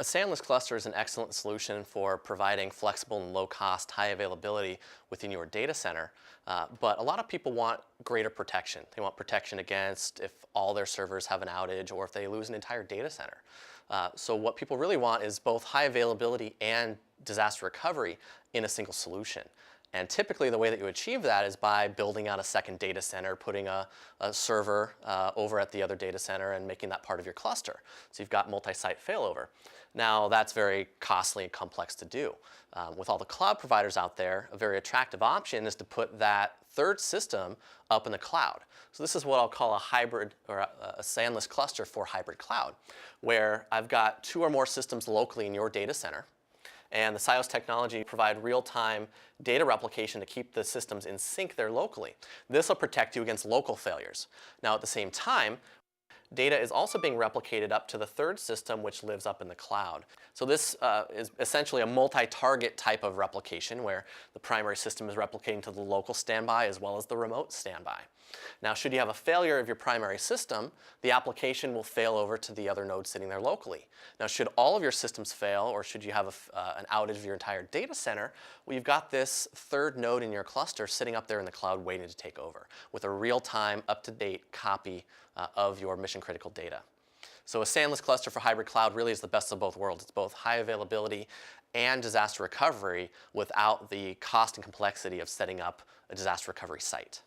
A SANLess cluster is an excellent solution for providing flexible and low-cost, high availability within your data center. But a lot of people want greater protection. They want protection against if all their servers have an outage or if they lose an entire data center. So what people really want is both high availability and disaster recovery in a single solution. And typically the way that you achieve that is by building out a second data center, putting a server over at the other data center and making that part of your cluster. So you've got multi-site failover. Now that's very costly and complex to do. With all the cloud providers out there, a very attractive option is to put that third system up in the cloud. So this is what I'll call a hybrid or a SANLess cluster for hybrid cloud, where I've got 2 or more systems locally in your data center. And the SIOS technology provide real-time data replication to keep the systems in sync there locally. This will protect you against local failures. Now at the same time, data is also being replicated up to the third system, which lives up in the cloud. So this is essentially a multi-target type of replication where the primary system is replicating to the local standby as well as the remote standby. Now, should you have a failure of your primary system, the application will fail over to the other node sitting there locally. Now, should all of your systems fail, or should you have an outage of your entire data center, well, you've got this third node in your cluster sitting up there in the cloud waiting to take over with a real-time, up-to-date copy of your mission-critical data. So a SANLess cluster for hybrid cloud really is the best of both worlds. It's both high availability and disaster recovery without the cost and complexity of setting up a disaster recovery site.